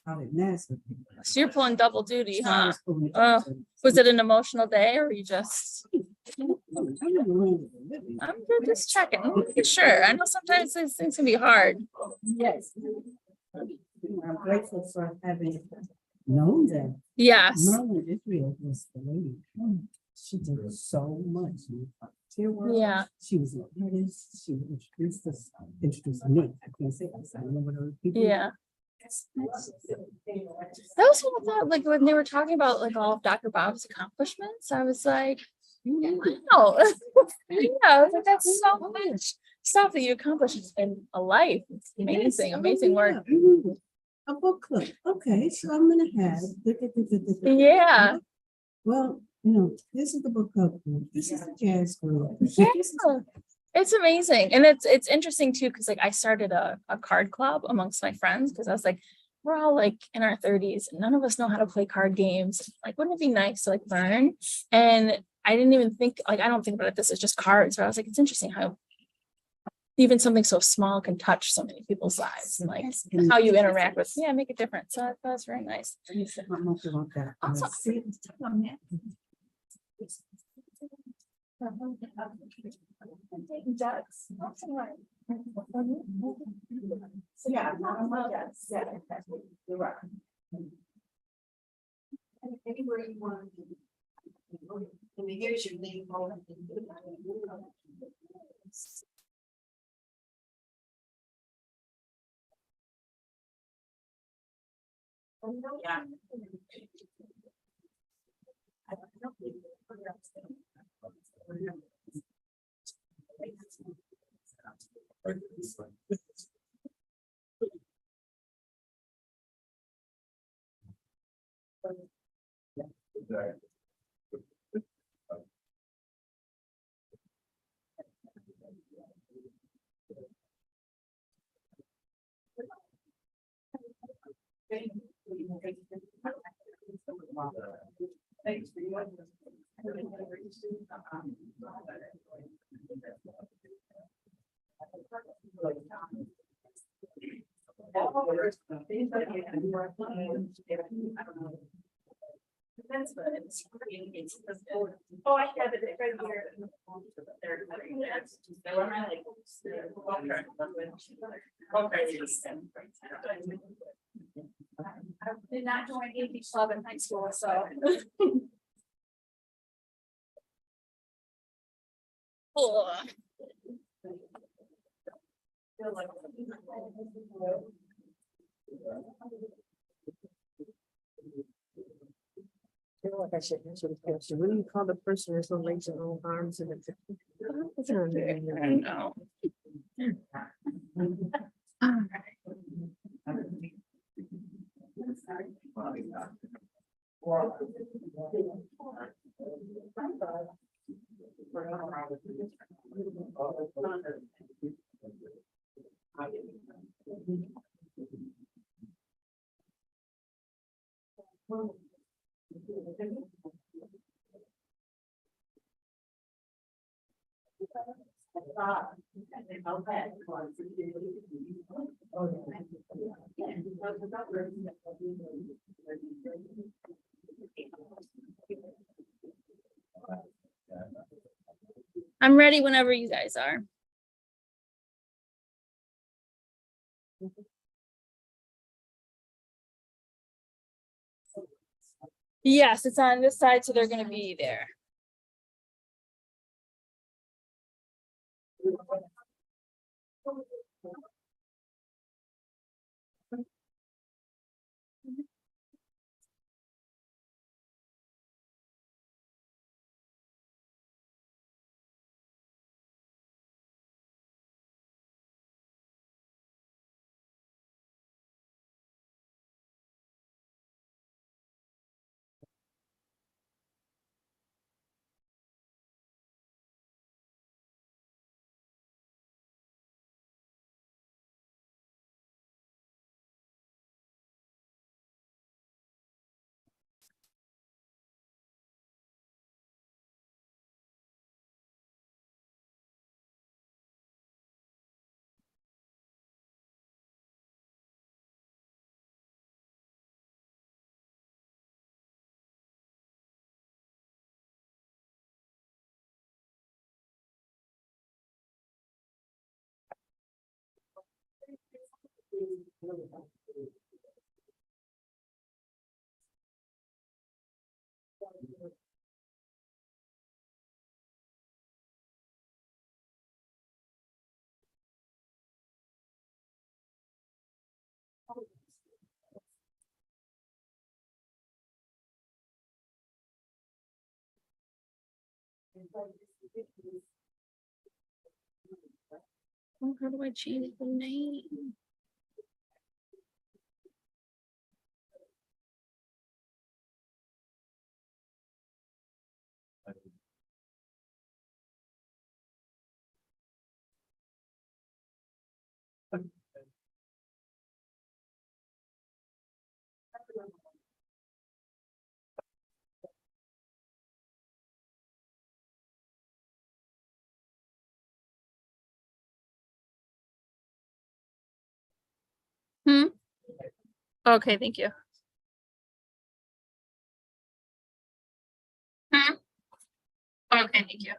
out at NASA. So you're pulling double duty, So I huh? was pulling Oh, was it an emotional day or you just? I'm just checking, making sure. I know sometimes these things can be hard. Yes. I'm grateful for having known that. Yes. Merlin Israel was the lady. She did so much. Yeah. She was an artist. She introduced me. I can't say this. I don't know what other people. Yeah. That was what I thought, like when they were talking about like all of Dr. Bob's accomplishments, I was like, wow. Yeah, I was like, that's so much stuff that you accomplished in a life. It's amazing, amazing work. A book club. Okay, so I'm gonna have. Yeah. Well, this is the book club. This is the jazz group. Yeah. It's amazing. And it's interesting too, because like I started a card club amongst my friends because I was like, we're all like in our 30s and none of us know how to play card games. Like, wouldn't it be nice to like learn? And I didn't even think, like, I don't think about it, this is just cards, but I was like, it's interesting how even something so small can touch so many people's lives and like how you interact with, make a difference. So that was very nice. Let me set my monkey on that. Awesome. See, yeah, you're right. Anywhere you want. I mean, here's your name. Yeah. Thanks for you. That's what it's. Oh, I have it right here. I did not join AP club in high school, so. Cool. I feel like I should answer the question. What do you call the person who still makes their own arms and it's? I don't know. I'm ready whenever you guys are. Yes, it's on this side, so they're going to be there. Oh, how do I change the name? Okay, thank you. Okay, thank you.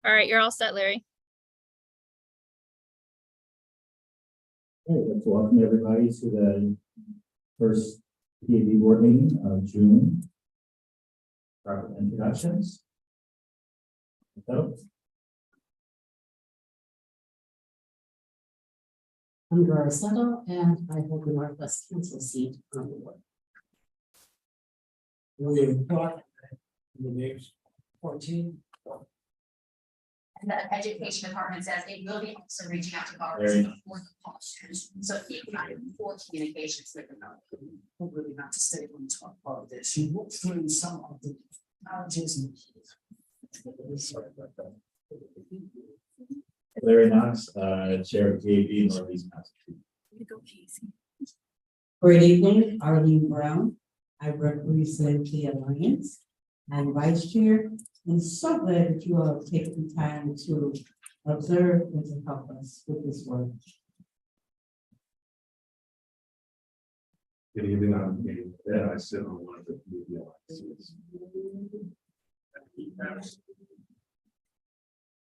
All right, you're all set, Larry. Hey, let's welcome everybody to the first PAB board meeting of June. Start with introductions. Vote. I'm Dora Settle, and I hold the Northwest Council seat on the board. William Clark, the names 14. And the education department says they will be also reaching out to borrowers Very for the postures. So if you can for communications with them. Really not to stay on top of this. He looked through some of the challenges. Sorry about that. Larry Knox, Chair of PAB Northeast Massachusetts. Good evening, Arlene Brown. I represent the Alliance. I'm vice chair, and so glad that you all have taken the time to observe and to help us with this work. Good evening, I'm Dave. Yeah, I sit on one of the community alliances.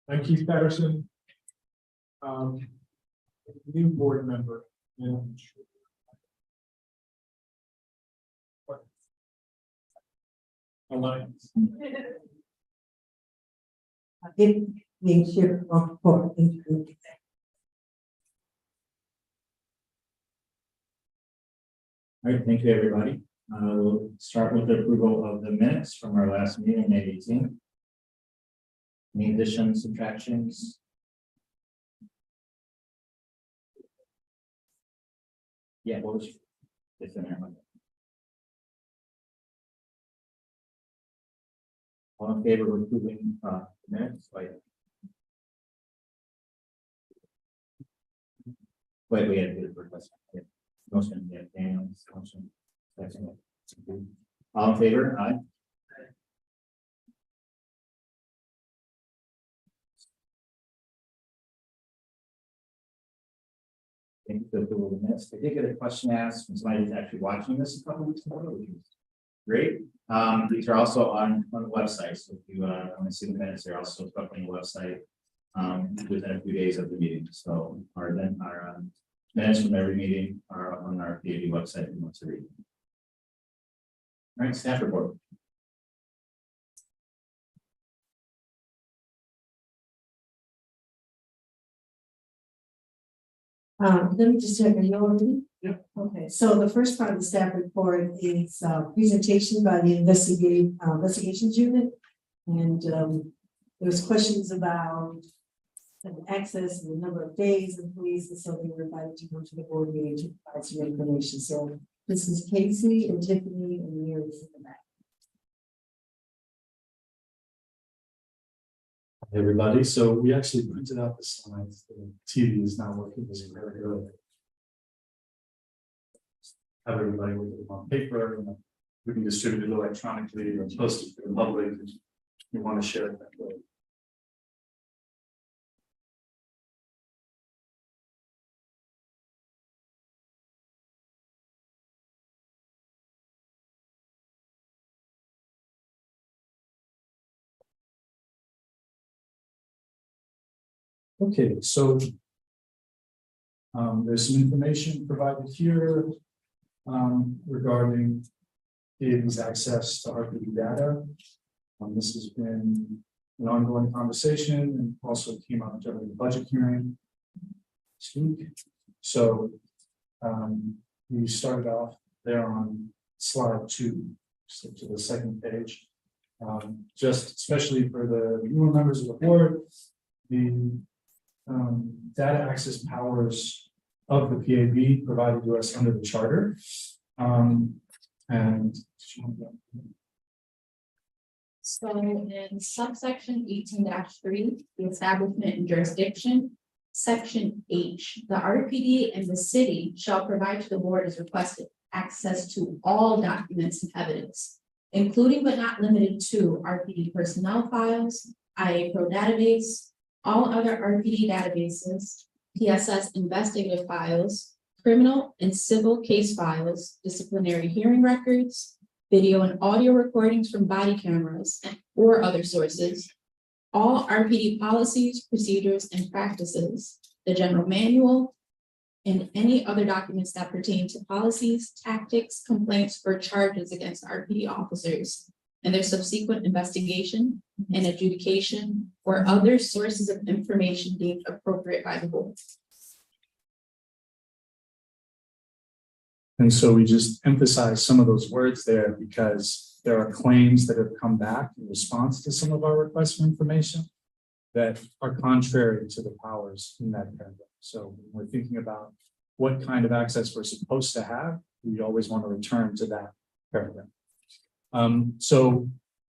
I'm Keith Patterson. New board member. Yeah. Alliance. I didn't make sure of for include. All right, thank you, everybody. We'll start with the approval of the minutes from our last meeting, May 18th. Any additions, subtractions? Yeah, what was? It's in there. All in favor of approving minutes? Wait, we had to do it for question. Yeah. Motion, yeah, Daniel's motion. Second. All in favor? Aye. Thank you for the approval of the minutes. I did get a question asked from somebody who's actually watching this a couple weeks ago, which is great. These are also on the website. So if you want to see the minutes, they're also up on the website within a few days of the meeting. So our minutes from every meeting are up on our PAB website if you want to read. All right, staff report. Let me just check, are you all ready? Yeah. Okay, so the first part of the staff report is presentation by the investigations unit. And there was questions about access and the number of days employees, and so they were invited to come to the board meeting to provide some information. So this is Casey and Tiffany and Mary in the back. Hey, everybody, so we actually printed out the slides. The TV is not working as very good. Have everybody look at them on paper, and we can distribute it electronically or post it to the public if you want to share it that way. Okay, so there's some information provided here regarding PAB's access to RPD data. This has been an ongoing conversation and also came up during the budget hearing this week. So we started off there on slide 2, so to the second page. Just especially for the newer members of the board, the data access powers of the PAB provided to us under the charter. So in subsection 18-3, the establishment and jurisdiction, section H, the RPD and the city shall provide to the board as requested access to all documents and evidence, including but not limited to RPD personnel files, IA Pro database, all other RPD databases, PSS investigative files, criminal and civil case files, disciplinary hearing records, video and audio recordings from body cameras or other sources, all RPD policies, procedures, and practices, the general manual, and any other documents that pertain to policies, tactics, complaints, or charges against RPD officers, and their subsequent investigation and adjudication or other sources of information deemed appropriate by the board. And so we just emphasize some of those words there because there are claims that have come back in response to some of our requests for information that are contrary to the powers in that paragraph. So when we're thinking about what kind of access we're supposed to have, we always want to return to that paragraph. So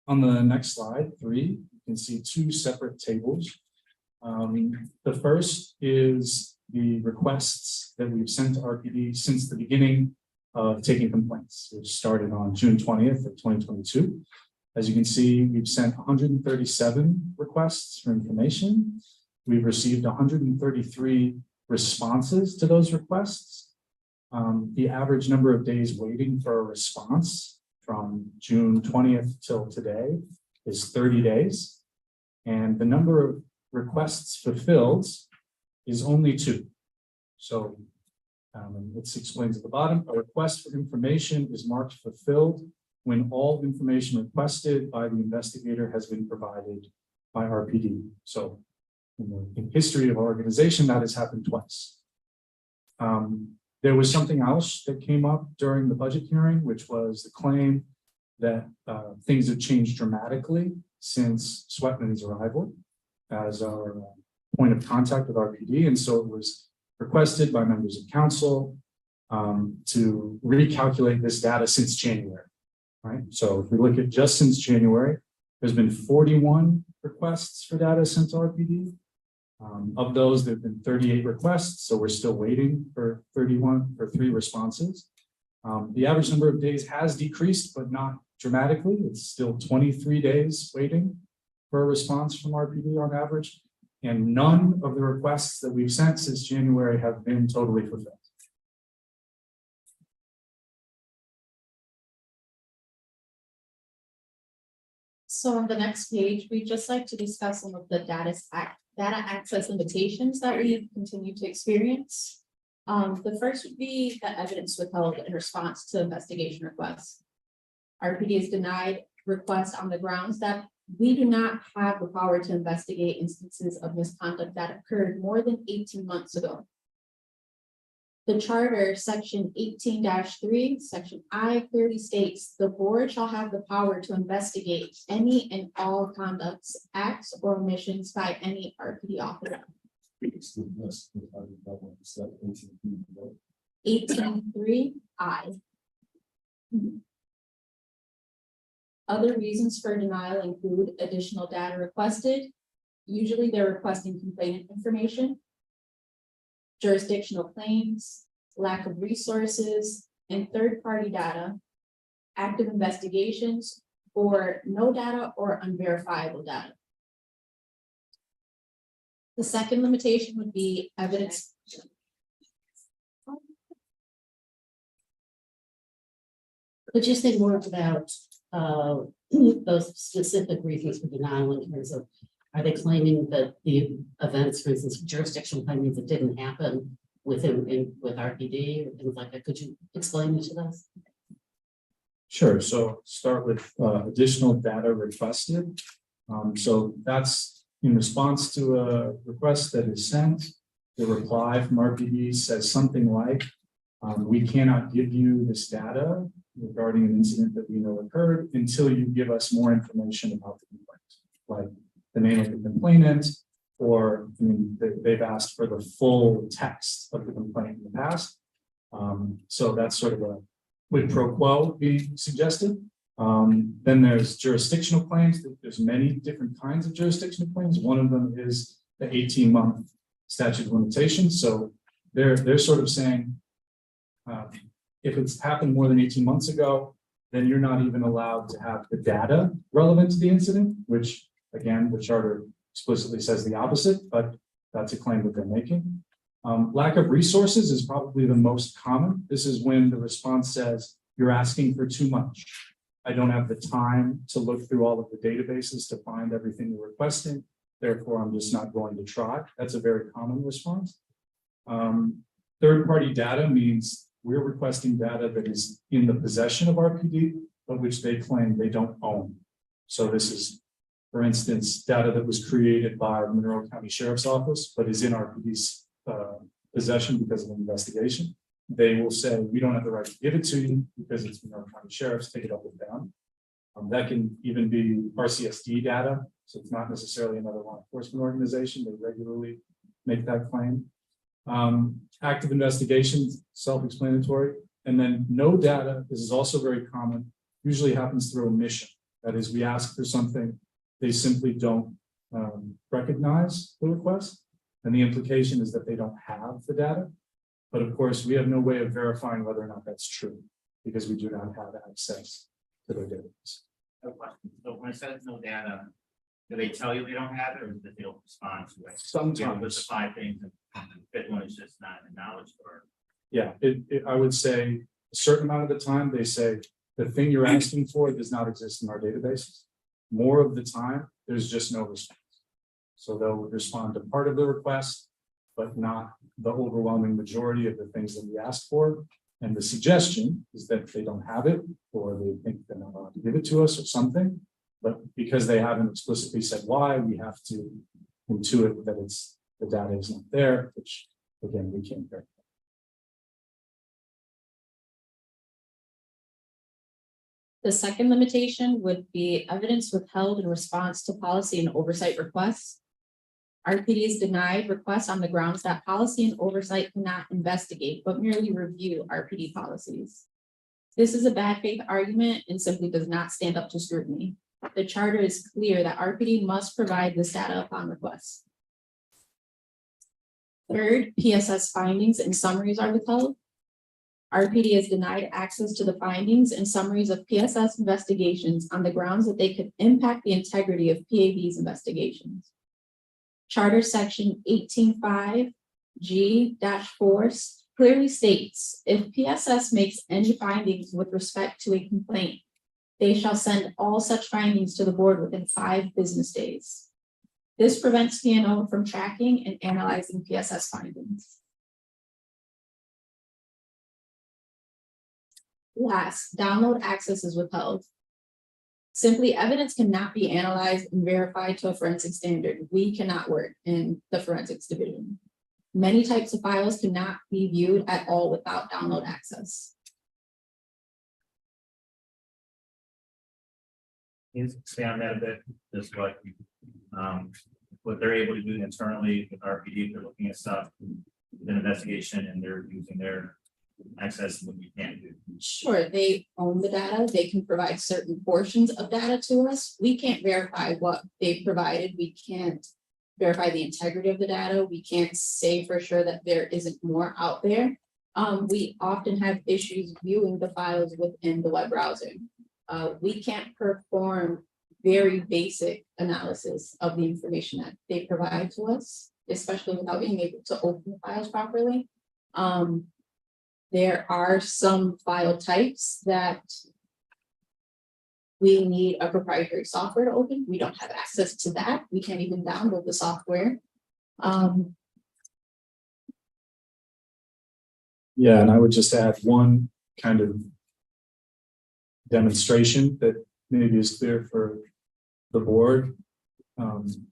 on the next slide, 3, you can see 2 separate tables. The first is the requests that we've sent to RPD since the beginning of taking complaints, which started on June 20th of 2022. As you can see, we've sent 137 requests for information. We've received 133 responses to those requests. The average number of days waiting for a response from June 20th till today is 30 days. And the number of requests fulfilled is only 2. So let's explain at the bottom. A request for information is marked fulfilled when all information requested by the investigator has been provided by RPD. So in history of our organization, that has happened twice. There was something else that came up during the budget hearing, which was the claim that things have changed dramatically since Sweatman's arrival as our point of contact with RPD. And so it was requested by members of council to recalculate this data since January, right? So if we look at just since January, there's been 41 requests for data sent to RPD. Of those, there have been 38 requests, so we're still waiting for 3 responses. The average number of days has decreased, but not dramatically. It's still 23 days waiting for a response from RPD on average. And none of the requests that we've sent since January have been totally fulfilled. So on the next page, we'd just like to discuss some of the data access limitations that we continue to experience. The first would be the evidence withheld in response to investigation requests. RPD has denied requests on the grounds that we do not have the power to investigate instances of misconduct that occurred more than 18 months ago. The charter, section 18-3, section I clearly states the board shall have the power to investigate any and all conducts, acts, or omissions by any RPD officer. 18.3 I. Other reasons for denial include additional data requested. Usually they're requesting complainant information, jurisdictional claims, lack of resources, and third-party data, active investigations, or no data or unverifiable data. The second limitation would be evidence. Could you say more about those specific reasons for denial in terms of, are they claiming that the events, for instance, jurisdictional claims that didn't happen with him with RPD or things like that? Could you explain each of those? Sure. So start with additional data requested. So that's in response to a request that is sent. The reply from RPD says something like, we cannot give you this data regarding an incident that we know occurred until you give us more information about the complaint, like the name of the complainant, or they've asked for the full text of the complaint in the past. So that's sort of a quid pro quo being suggested. Then there's jurisdictional claims. There's many different kinds of jurisdictional claims. One of them is the 18-month statute of limitations. So they're sort of saying, if it's happened more than 18 months ago, then you're not even allowed to have the data relevant to the incident, which again, the charter explicitly says the opposite, but that's a claim that they're making. Lack of resources is probably the most common. This is when the response says, you're asking for too much. I don't have the time to look through all of the databases to find everything you're requesting. Therefore, I'm just not going to try. That's a very common response. Third-party data means we're requesting data that is in the possession of RPD, but which they claim they don't own. So this is, for instance, data that was created by Monroe County Sheriff's Office, but is in RPD's possession because of an investigation. They will say, we don't have the right to give it to you because it's Monroe County Sheriff's, take it up and down. That can even be RCSD data, so it's not necessarily another law enforcement organization. They regularly make that claim. Active investigations, self-explanatory, and then no data. This is also very common. Usually happens through omission. That is, we ask for something, they simply don't recognize the request, and the implication is that they don't have the data. But of course, we have no way of verifying whether or not that's true because we do not have access to their database. No question. So when it says no data, do they tell you they don't have it, or do they don't respond to it? Sometimes. With the 5 things, and the fifth one is just not acknowledged, or Yeah, I would say a certain amount of the time, they say the thing you're asking for does not exist in our databases. More of the time, there's just no response. So they'll respond to part of the request, but not the overwhelming majority of the things that we asked for. And the suggestion is that they don't have it, or they think they're not allowed to give it to us or something. But because they haven't explicitly said why, we have to intuit that the data is not there, which again, we can't verify. The second limitation would be evidence withheld in response to policy and oversight requests. RPD is denied requests on the grounds that policy and oversight cannot investigate, but merely review RPD policies. This is a bad faith argument and simply does not stand up to scrutiny. The charter is clear that RPD must provide this data upon request. Third, PSS findings and summaries are withheld. RPD is denied access to the findings and summaries of PSS investigations on the grounds that they could impact the integrity of PAB's investigations. Charter section 18.5G-4 clearly states if PSS makes any findings with respect to a complaint, they shall send all such findings to the board within 5 business days. This prevents PNO from tracking and analyzing PSS findings. Last, download access is withheld. Simply, evidence cannot be analyzed and verified to a forensic standard. We cannot work in the forensics division. Many types of files cannot be viewed at all without download access. Can you expand on that a bit? Just what they're able to do internally with RPD, if they're looking at stuff, with an investigation, and they're using their access, what we can't do. Sure, they own the data. They can provide certain portions of data to us. We can't verify what they've provided. We can't verify the integrity of the data. We can't say for sure that there isn't more out there. We often have issues viewing the files within the web browser. We can't perform very basic analysis of the information that they provide to us, especially without being able to open the files properly. There are some file types that we need a proprietary software to open. We don't have access to that. We can't even download the software. Yeah, and I would just add one kind of demonstration that maybe is clear for the board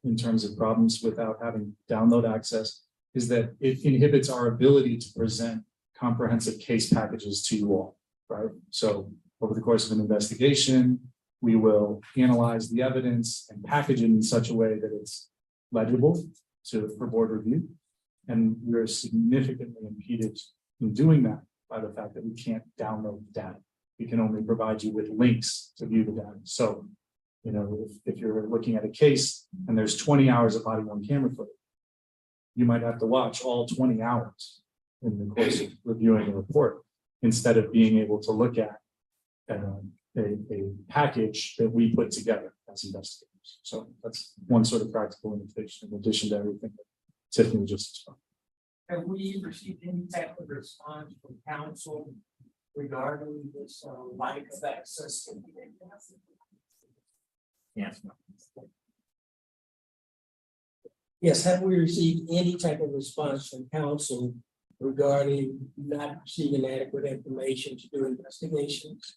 in terms of problems without having download access, is that it inhibits our ability to present comprehensive case packages to you all, right? So over the course of an investigation, we will analyze the evidence and package it in such a way that it's legible for board review. And we're significantly impeded in doing that by the fact that we can't download the data. We can only provide you with links to view the data. So, you know, if you're looking at a case and there's 20 hours of body worn camera footage, you might have to watch all 20 hours in the course of reviewing a report, instead of being able to look at a package that we put together as investigators. So that's one sort of practical limitation in addition to everything that Tiffany just explained. Have we received any type of response from council regarding this lack of access? Yes. Yes, have we received any type of response from council regarding not receiving adequate information to do investigations?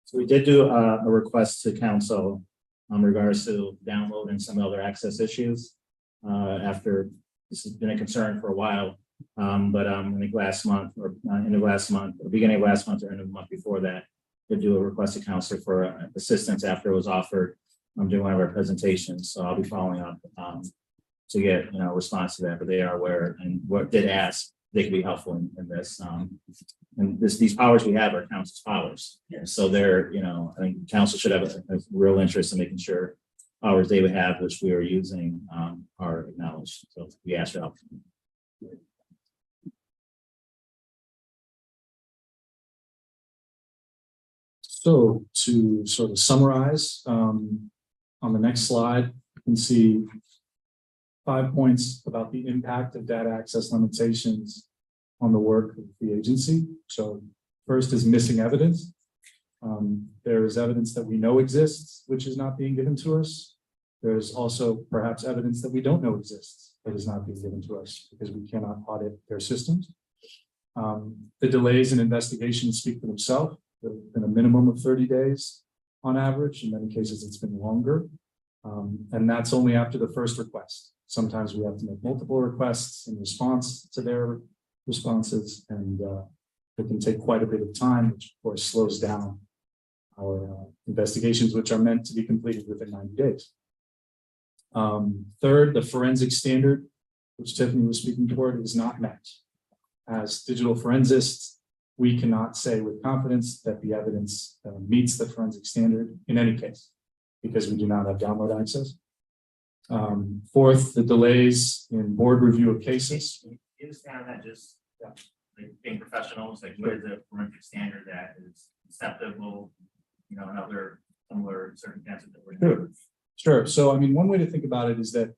So we did do a request to council in regards to downloading some other access issues. After this has been a concern for a while, but I think last month or end of last month, or beginning of last month or end of the month before that, to do a request to council for assistance after it was offered. I'm doing one of our presentations, so I'll be following up to get a response to that. But they are aware and what did ask they can be helpful in this. And these powers we have are council's powers. So they're, I think council should have a real interest in making sure powers they would have, which we are using, are acknowledged. So we ask for help. So to sort of summarize, on the next slide, you can see 5 points about the impact of data access limitations on the work of the agency. So first is missing evidence. There is evidence that we know exists, which is not being given to us. There's also perhaps evidence that we don't know exists that is not being given to us because we cannot audit their systems. The delays in investigations speak for themselves. There's been a minimum of 30 days on average. In many cases, it's been longer. And that's only after the first request. Sometimes we have to make multiple requests in response to their responses, and it can take quite a bit of time, which of course slows down our investigations, which are meant to be completed within 90 days. Third, the forensic standard, which Tiffany was speaking toward, is not met. As digital forensists, we cannot say with confidence that the evidence meets the forensic standard in any case, because we do not have download access. Fourth, the delays in board review of cases. You understand that just like being professionals, like what is the forensic standard that is acceptable, in other similar circumstances that we're in? Sure. So, I mean, one way to think about it is that,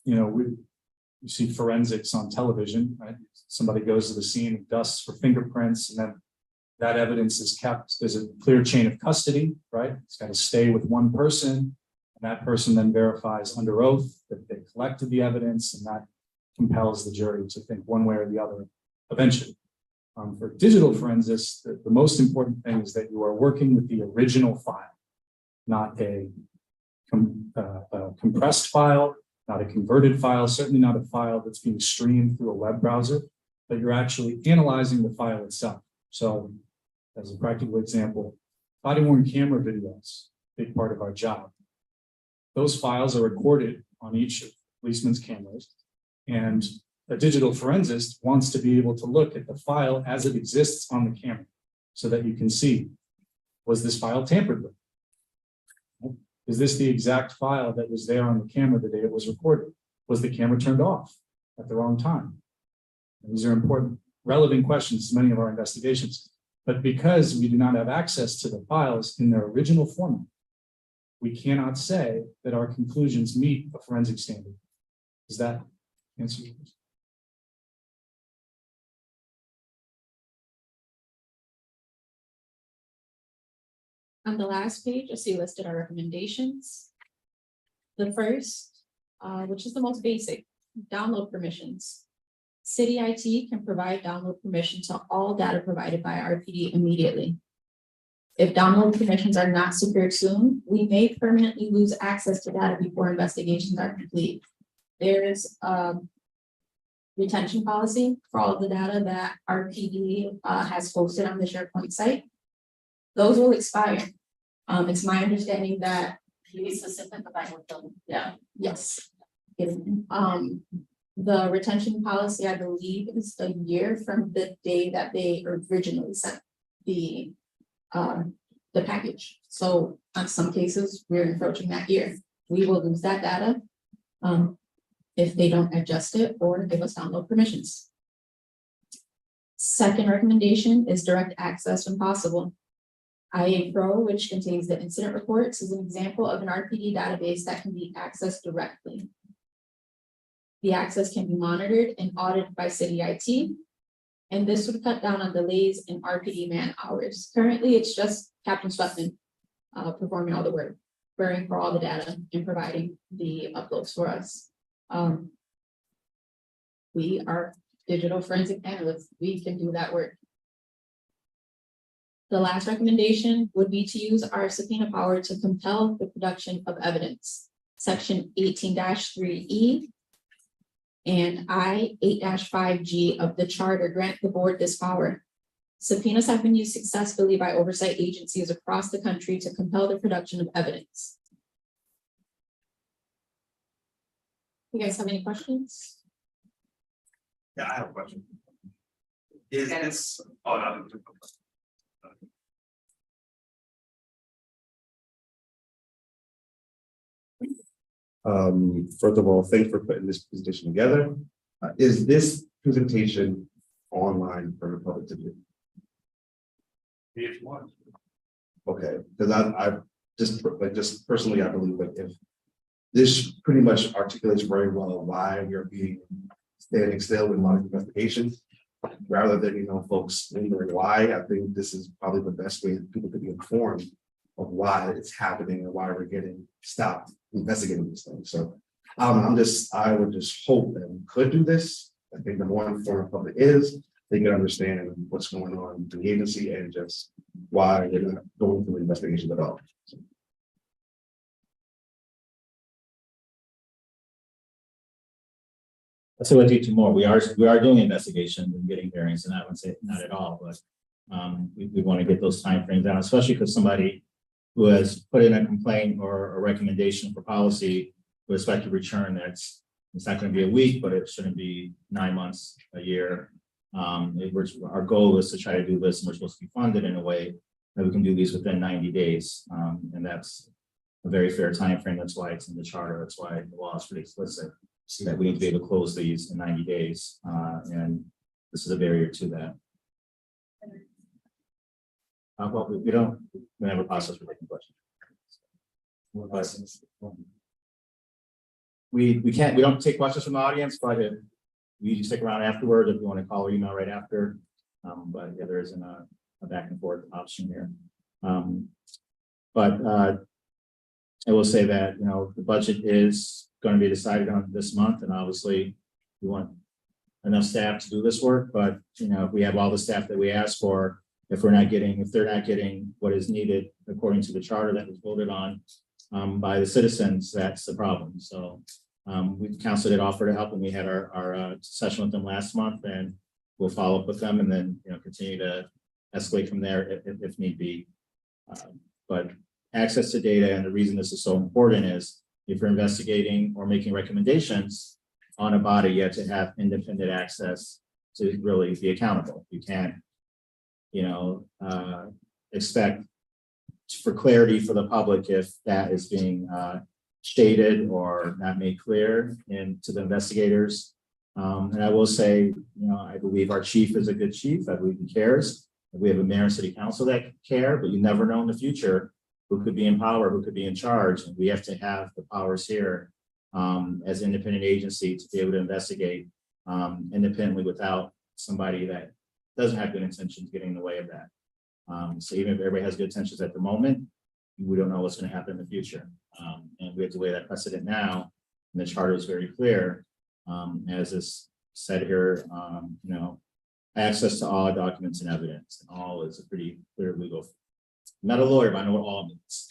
you see forensics on television, right? Somebody goes to the scene and dusts for fingerprints, and then that evidence is kept. There's a clear chain of custody, right? It's got to stay with one person, and that person then verifies under oath that they collected the evidence, and that compels the jury to think one way or the other eventually. For digital forensics, the most important thing is that you are working with the original file, not a compressed file, not a converted file, certainly not a file that's being streamed through a web browser, but you're actually analyzing the file itself. So as a practical example, body-worn camera videos, big part of our job. Those files are recorded on each of policeman's cameras, and a digital forensist wants to be able to look at the file as it exists on the camera so that you can see, was this file tampered with? Is this the exact file that was there on the camera the day it was recorded? Was the camera turned off at the wrong time? And these are important, relevant questions to many of our investigations. But because we do not have access to the files in their original format, we cannot say that our conclusions meet a forensic standard. Does that answer your question? On the last page, I see listed our recommendations. The first, which is the most basic, download permissions. City IT can provide download permission to all data provided by RPD immediately. If download permissions are not secured soon, we may permanently lose access to data before investigations are complete. There's a retention policy for all of the data that RPD has posted on the SharePoint site. Those will expire. It's my understanding that. Yeah, yes. The retention policy, I believe, is a year from the day that they originally sent the package. So on some cases, we're approaching that year. We will lose that data if they don't adjust it or give us download permissions. Second recommendation is direct access when possible. IA Pro, which contains the incident reports, is an example of an RPD database that can be accessed directly. The access can be monitored and audited by City IT, and this would cut down on delays in RPD man hours. Currently, it's just Captain Sweatman performing all the work, querying for all the data and providing the uploads for us. We are digital forensic analysts. We can do that work. The last recommendation would be to use our subpoena power to compel the production of evidence. Section 18-3E and I 8-5G of the charter grant the board this power. Subpoenas have been used successfully by oversight agencies across the country to compel the production of evidence. You guys have any questions? Yeah, I have a question. Is this, oh, no. First of all, thanks for putting this presentation together. Is this presentation online for the public to view? If you want. Okay, because I just personally, I believe that if this pretty much articulates very well why we are being standing still in a lot of investigations, rather than, you know, folks wondering why. I think this is probably the best way that people could be informed of why it's happening and why we're getting stopped investigating these things. So I would just hope that we could do this. I think the more informed the public is, they can understand what's going on in the agency and just why they're not going through investigations at all. So we'll do two more. We are doing investigations and getting hearings, and I would say not at all, but we want to get those timeframes down, especially because somebody who has put in a complaint or a recommendation for policy with respect to return, it's not going to be a week, but it shouldn't be 9 months, a year. Our goal is to try to do this, and we're supposed to be funded in a way that we can do these within 90 days. And that's a very fair time frame. That's why it's in the charter. That's why the law is pretty explicit. See that we need to be able to close these in 90 days. And this is a barrier to that. Well, we have a process for taking questions. We don't take questions from the audience, but we usually stick around afterward if you want to call or email right after. But yeah, there isn't a back and forth option here. But I will say that, you know, the budget is going to be decided on this month, and obviously we want enough staff to do this work. But you know, if we have all the staff that we asked for, if they're not getting what is needed according to the charter that was voted on by the citizens, that's the problem. So we council did offer to help, and we had our session with them last month, and we'll follow up with them, and then, you know, continue to escalate from there if need be. But access to data, and the reason this is so important is if you're investigating or making recommendations on a body, you have to have independent access to really be accountable. You can't, you know, expect for clarity for the public if that is being stated or not made clear to the investigators. And I will say, you know, I believe our chief is a good chief. I believe he cares. We have a mayor and city council that care, but you never know in the future who could be in power, who could be in charge. And we have to have the powers here as an independent agency to be able to investigate independently without somebody that doesn't have good intentions getting in the way of that. So even if everybody has good intentions at the moment, we don't know what's going to happen in the future. And we have to weigh that precedent now. And the charter is very clear, as is said here, you know, access to all documents and evidence, and all is a pretty clear legal. I'm not a lawyer, but I know what all means.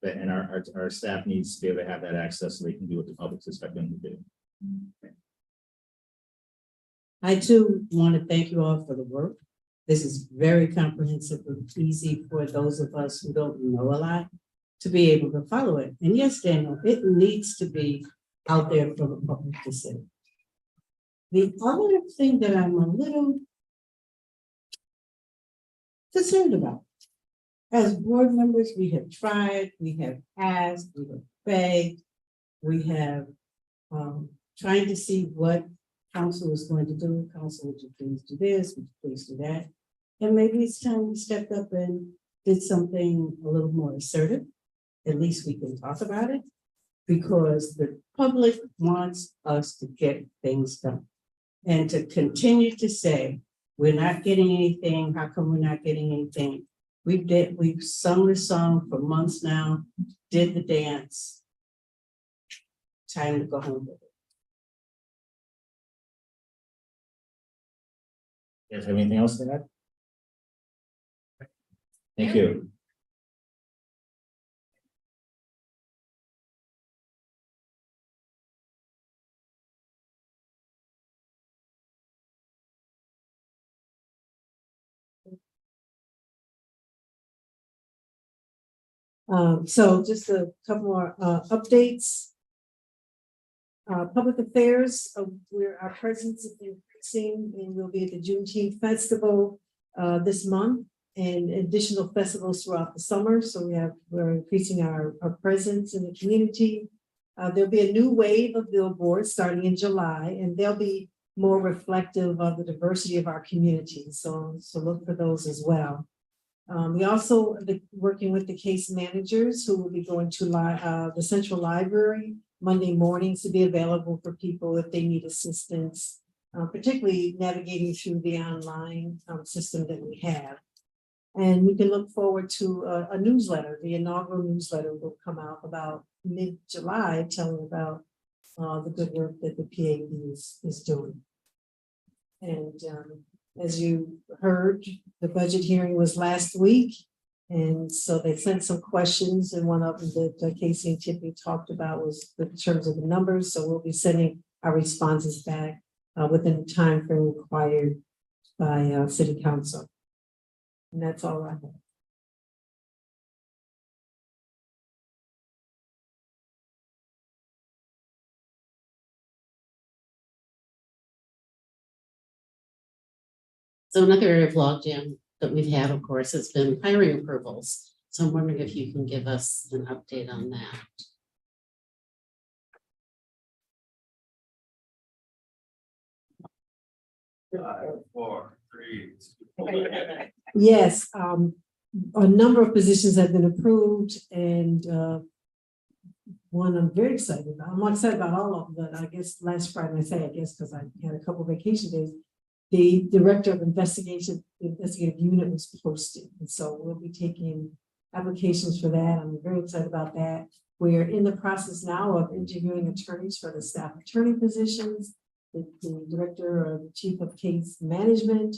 And our staff needs to be able to have that access so they can do what the public's expecting them to do. I too want to thank you all for the work. This is very comprehensive and easy for those of us who don't know a lot to be able to follow it. And yes, Daniel, it needs to be out there for the public to see. The other thing that I'm a little concerned about, as board members, we have tried, we have asked, we have begged, we have trying to see what council is going to do. Council, would you please do this? Would you please do that? And maybe it's time we stepped up and did something a little more assertive. At least we can talk about it, because the public wants us to get things done. And to continue to say, we're not getting anything, how come we're not getting anything? We've sung the song for months now, did the dance. Time to go home with it. You guys have anything else to add? Thank you. So just a couple more updates. Public affairs, our presence is increasing, and we'll be at the Juneteenth Festival this month and additional festivals throughout the summer. So we're increasing our presence in the community. There'll be a new wave of billboards starting in July, and they'll be more reflective of the diversity of our community. So look for those as well. We also are working with the case managers who will be going to the central library Monday mornings to be available for people if they need assistance, particularly navigating through the online system that we have. And we can look forward to a newsletter. The inaugural newsletter will come out about mid-July, telling about the good work that the PAB is doing. And as you heard, the budget hearing was last week. And so they sent some questions, and one of them that Casey and Tiffany talked about was in terms of the numbers. So we'll be sending our responses back within the time frame required by City Council. And that's all I have. So another area of logjam that we've had, of course, has been hiring approvals. So I'm wondering if you can give us an update on that. 5, 4, 3. Yes, a number of positions have been approved, and one I'm very excited about. I'm not excited about all of them, but I guess last Friday, because I had a couple of vacation days, the director of investigative unit was posted. And so we'll be taking applications for that. I'm very excited about that. We're in the process now of interviewing attorneys for the staff attorney positions, the director or the chief of case management.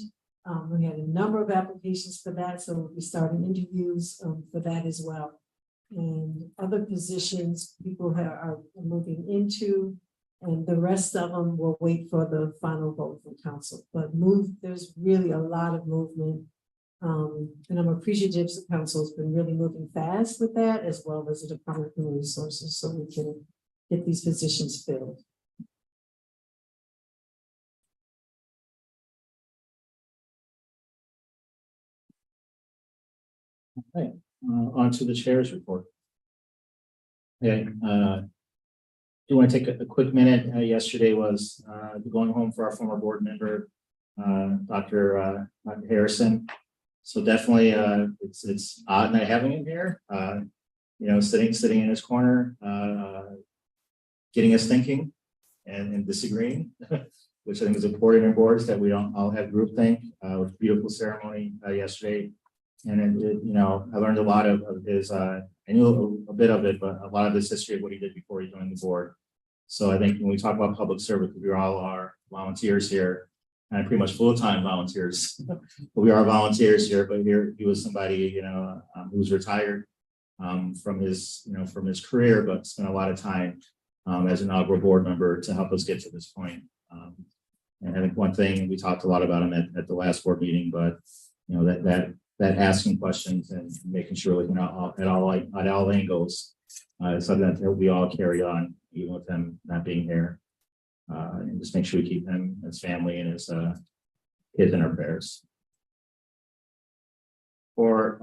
We had a number of applications for that, so we'll be starting interviews for that as well. And other positions people are moving into, and the rest of them will wait for the final vote from council. But there's really a lot of movement. And I'm appreciative the council has been really moving fast with that, as well as the Department of Human Resources, so we can get these positions filled. Okay, on to the chair's report. Okay, do want to take a quick minute. Yesterday was going home for our former board member, Dr. Harrison. So definitely, it's odd not having him here. Sitting in his corner, getting us thinking and disagreeing, which I think is important in boards that we don't all have groupthink. It was a beautiful ceremony yesterday. And I learned a lot of his, I knew a bit of it, but a lot of his history of what he did before he joined the board. So I think when we talk about public service, we all are volunteers here, and pretty much full-time volunteers. But we are volunteers here, but here he was somebody, who's retired from his career, but spent a lot of time as an inaugural board member to help us get to this point. And I think one thing we talked a lot about him at the last board meeting, but that asking questions and making sure looking at all angles is something that we all carry on, even with him not being here, and just make sure we keep him, his family, and his kids in our prayers. For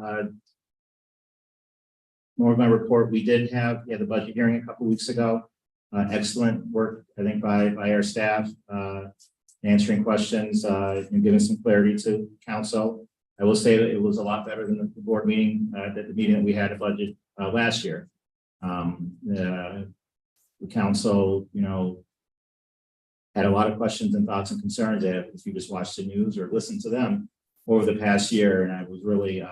more of my report, we did have the budget hearing a couple weeks ago. Excellent work, I think, by our staff, answering questions and giving some clarity to council. I will say that it was a lot better than the board meeting, the meeting that we had at budget last year. The council, had a lot of questions and thoughts and concerns if you just watched the news or listened to them over the past year. And I was really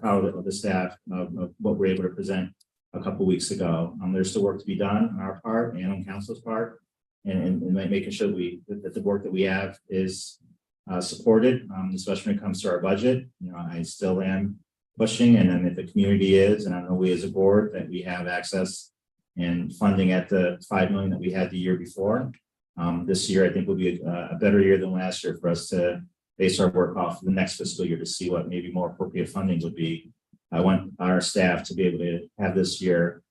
proud of the staff of what we're able to present a couple weeks ago. There's still work to be done on our part and on council's part, and making sure that the work that we have is supported, especially when it comes to our budget. You know, I still am pushing, and then if the community is, and I know we as a board, that we have access and funding at the 5 million that we had the year before. This year, I think will be a better year than last year for us to base our work off the next fiscal year to see what maybe more appropriate funding would be. I want our staff to be able to have this year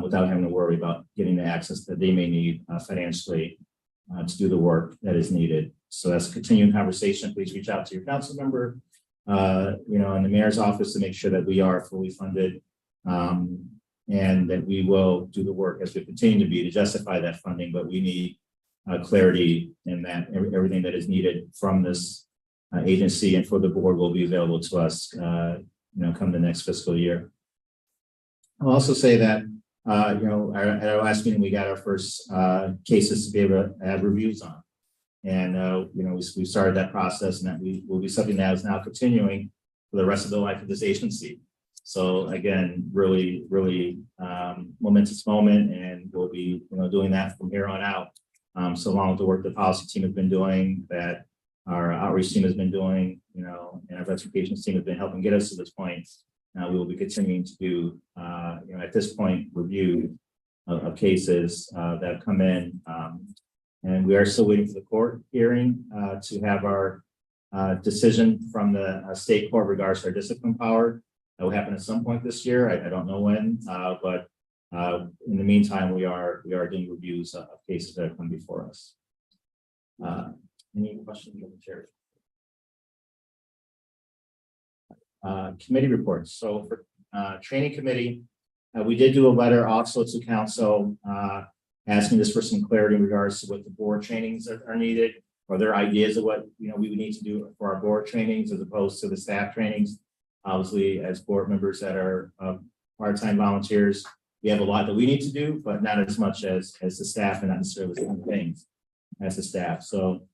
without having to worry about getting the access that they may need financially to do the work that is needed. So that's a continuing conversation. Please reach out to your council member, you know, in the mayor's office to make sure that we are fully funded and that we will do the work as we continue to be to justify that funding. But we need clarity in that everything that is needed from this agency and for the board will be available to us, you know, come the next fiscal year. I'll also say that, you know, at our last meeting, we got our first cases to be able to have reviews on. And, you know, we started that process, and that will be something that is now continuing for the rest of the life of this agency. So again, really, really momentous moment, and we'll be, you know, doing that from here on out. So along with the work the policy team has been doing, that our outreach team has been doing, you know, and our investigations team has been helping get us to this point. Now we will be continuing to do, you know, at this point, review of cases that have come in. And we are still waiting for the court hearing to have our decision from the state court regards to our discipline power. That will happen at some point this year. I don't know when, but in the meantime, we are doing reviews of cases that have come before us. Any questions from the chair? Committee reports. So for training committee, we did do a letter also to council asking this for some clarity in regards to what the board trainings are needed, or their ideas of what, you know, we would need to do for our board trainings as opposed to the staff trainings. Obviously, as board members that are part-time volunteers, we have a lot that we need to do, but not as much as the staff, and not necessarily the same things as the staff. So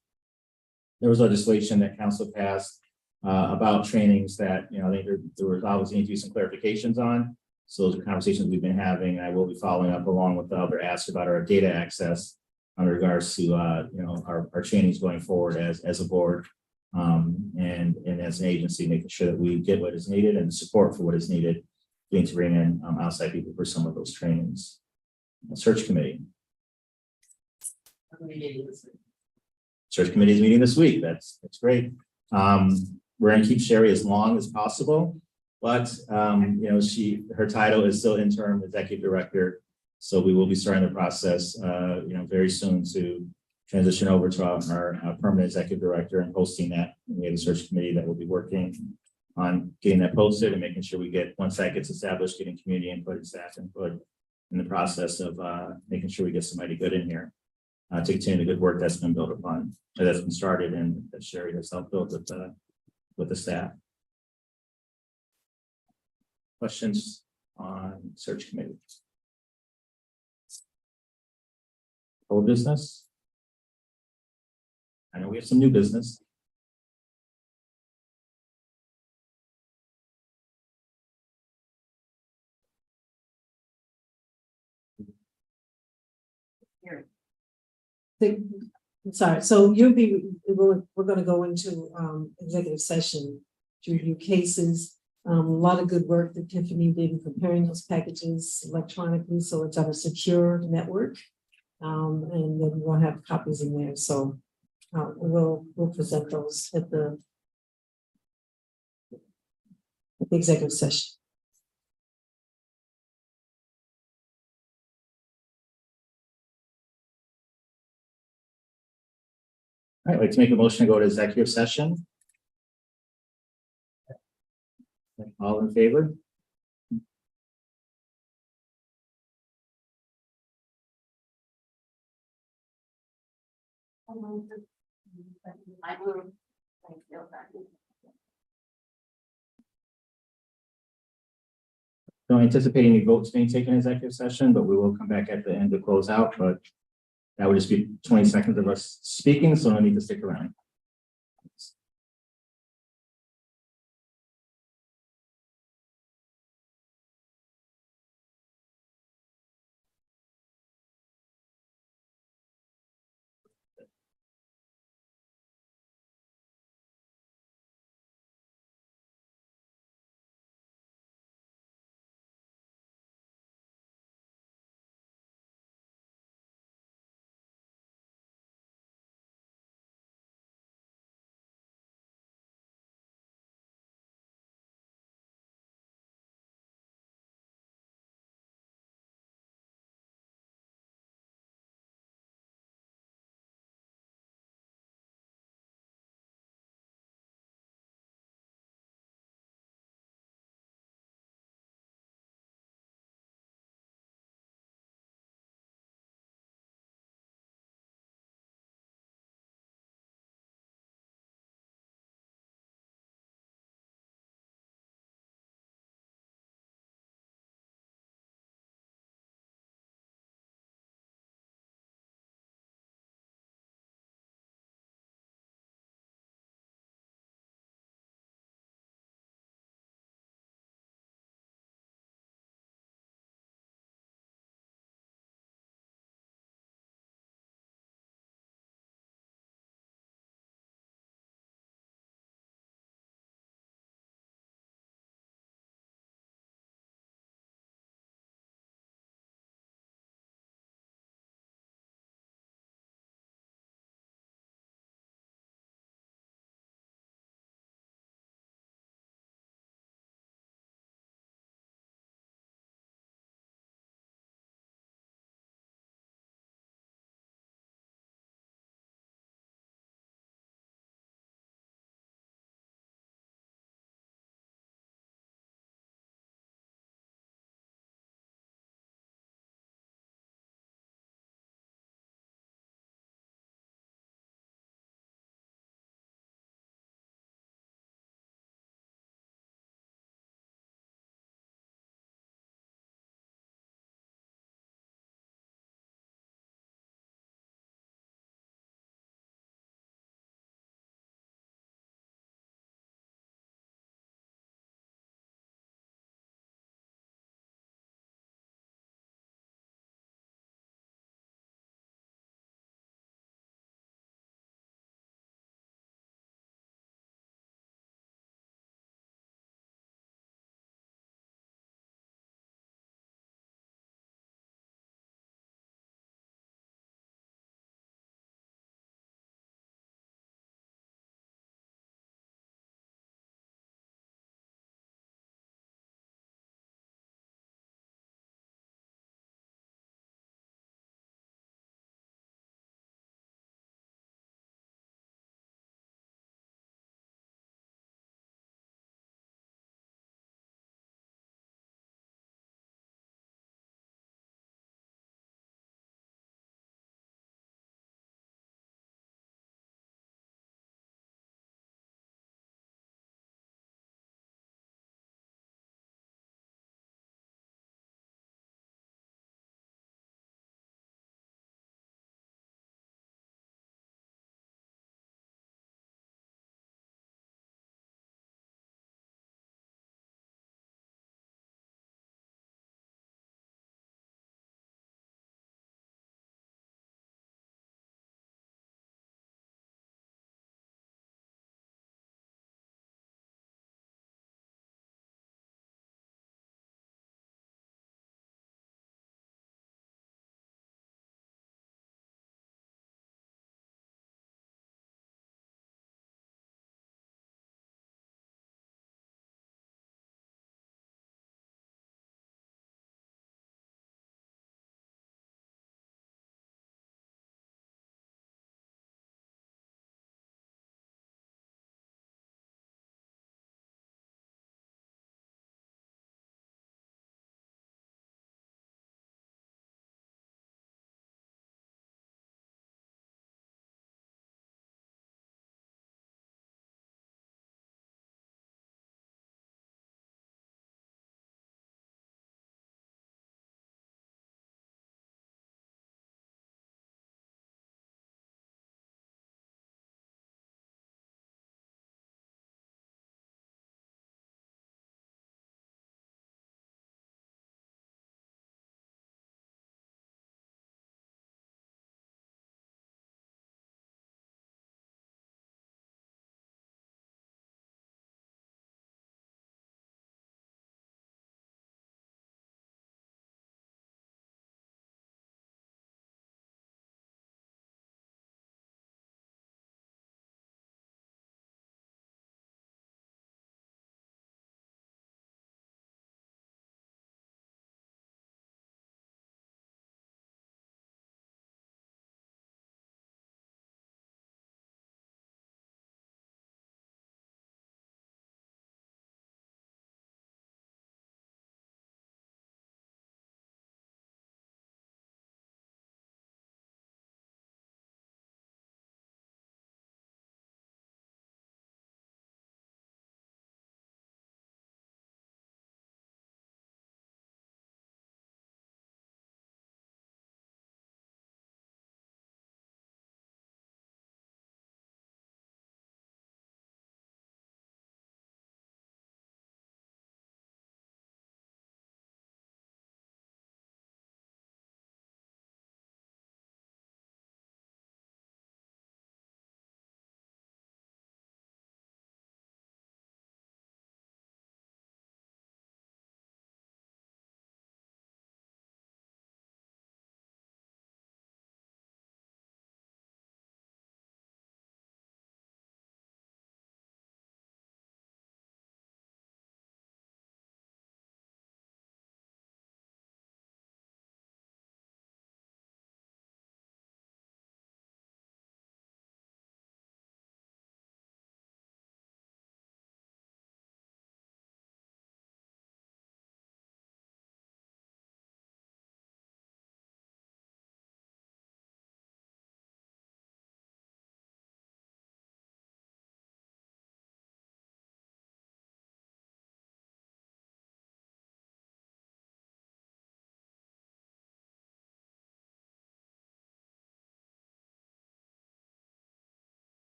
there was legislation that council passed about trainings that, you know, I think there was obviously need to be some clarifications on. So those are conversations we've been having. I will be following up along with the other asks about our data access in regards to, you know, our trainings going forward as a board and as an agency, making sure that we get what is needed and support for what is needed. We need to bring in outside people for some of those trainings. Search committee. Search committee is meeting this week. That's great. We're going to keep Sherry as long as possible, but you know, her title is still interim executive director, so we will be starting the process, you know, very soon to transition over to our permanent executive director and posting that. We have a search committee that will be working on getting that posted and making sure we get, once that gets established, getting community input and staff input in the process of making sure we get somebody good in here to continue the good work that's been built upon, that's been started, and that Sherry has helped build with the staff. Questions on search committee? Old business? I know we have some new business. Sorry, so we're gonna go into executive session to review cases. A lot of good work that Tiffany did in preparing those packages electronically, so it's on a secure network. And then we'll have copies in there, so we'll present those at the executive session. All right, I'd like to make a motion to go to executive session. All in favor? Don't anticipate any votes being taken in executive session, but we will come back at the end to close out, but that would just be 20 seconds of us speaking, so no need to stick around.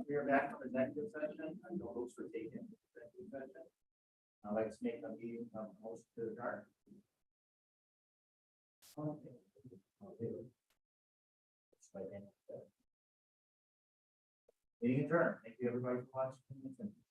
We are back from executive session. I know those were taken. Executive session. I'd like to make a meeting of motion to the guard. Meeting adjourned. Thank you, everybody, for watching.